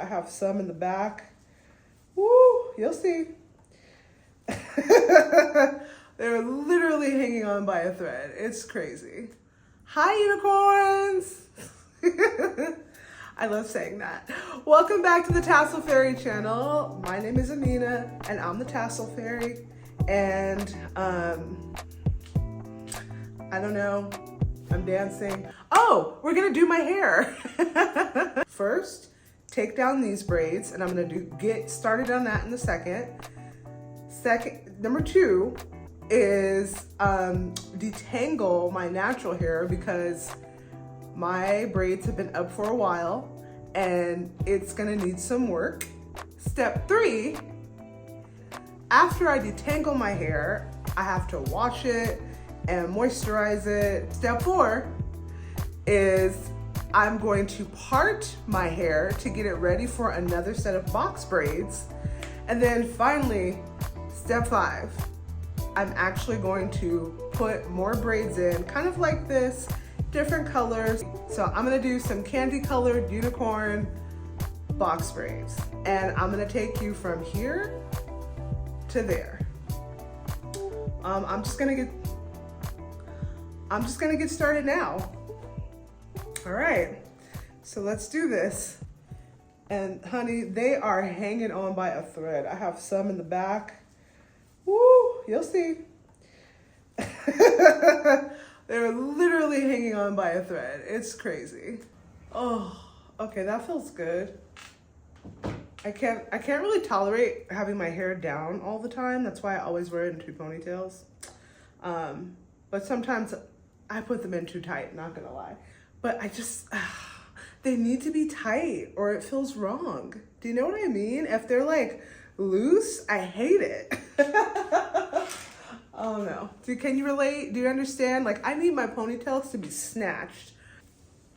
I have some in the back. Woo, you'll see. They're literally hanging on by a thread. It's crazy. Hi, unicorns. I love saying that. Welcome back to the Tasselfairy channel. My name is Amina and I'm the Tasselfairy. And I don't know, I'm dancing. Oh, we're gonna do my hair. First, take down these braids and I'm gonna get started on that in a second. Number two is detangle my natural hair because my braids have been up for a while and it's gonna need some work. Step three, after I detangle my hair, I have to wash it and moisturize it. Step four is I'm going to part my hair to get it ready for another set of box braids. And then finally, step five, I'm actually going to put more braids in, kind of like this, different colors. So I'm gonna do some candy colored unicorn box braids. And I'm gonna take you from here to there. I'm just gonna get started now. All right, so let's do this. And honey, they are hanging on by a thread. I have some in the back. Woo, you'll see. They're literally hanging on by a thread. It's crazy. Oh, okay, that feels good. I can't really tolerate having my hair down all the time. That's why I always wear it in two ponytails. But sometimes I put them in too tight, not gonna lie. But they need to be tight or it feels wrong. Do you know what I mean? If they're like loose, I hate it. Oh no. Can you relate? Do you understand? Like, I need my ponytails to be snatched.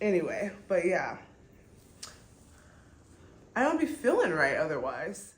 Anyway, but yeah. I don't be feeling right otherwise.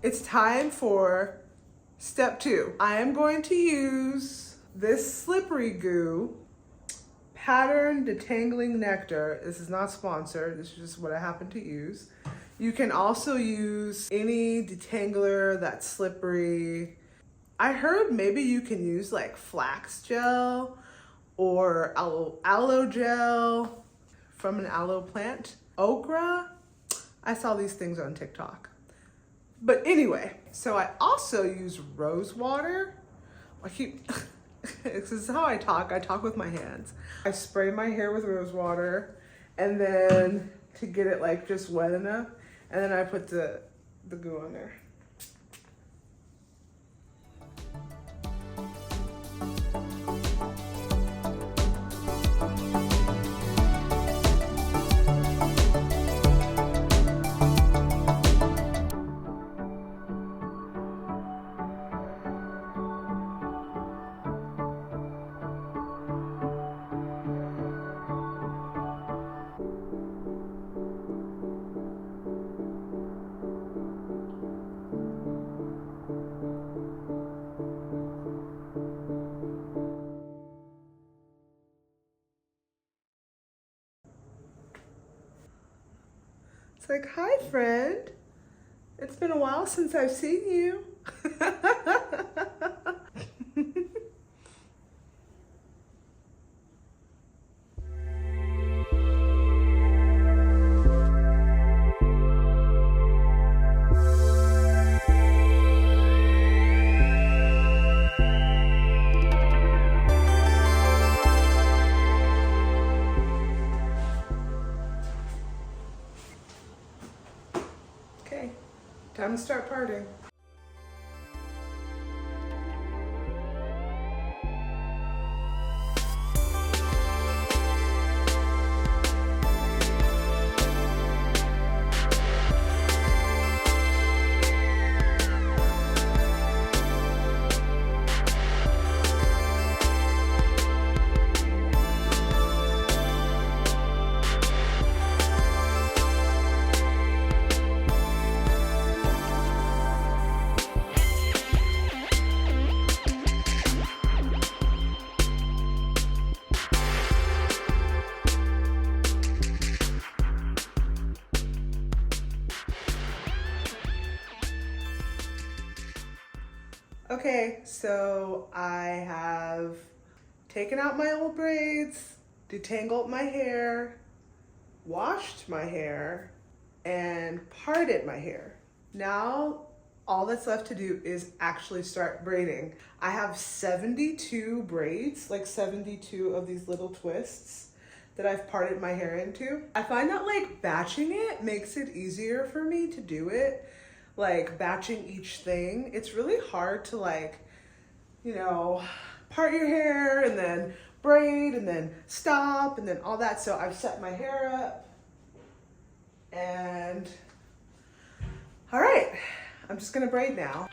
It's time for step two. I am going to use this slippery goo, pattern detangling nectar. This is not sponsored. This is just what I happen to use. You can also use any detangler that's slippery. I heard maybe you can use like flax gel or aloe gel from an aloe plant. Okra. I saw these things on TikTok. But anyway, so I also use rose water. This is how I talk with my hands. I spray my hair with rose water and then to get it like just wet enough. And then I put the goo on there. It's like, hi friend. It's been a while since I've seen you. Okay, time to start parting. Okay, so I have taken out my old braids, detangled my hair, washed my hair, and parted my hair. Now, all that's left to do is actually start braiding. I have 72 braids, like 72 of these little twists that I've parted my hair into. I find that like batching it makes it easier for me to do it. Like batching each thing, it's really hard to like, you know, part your hair and then braid and then stop and then all that. So I've set my hair up and all right, I'm just gonna braid now.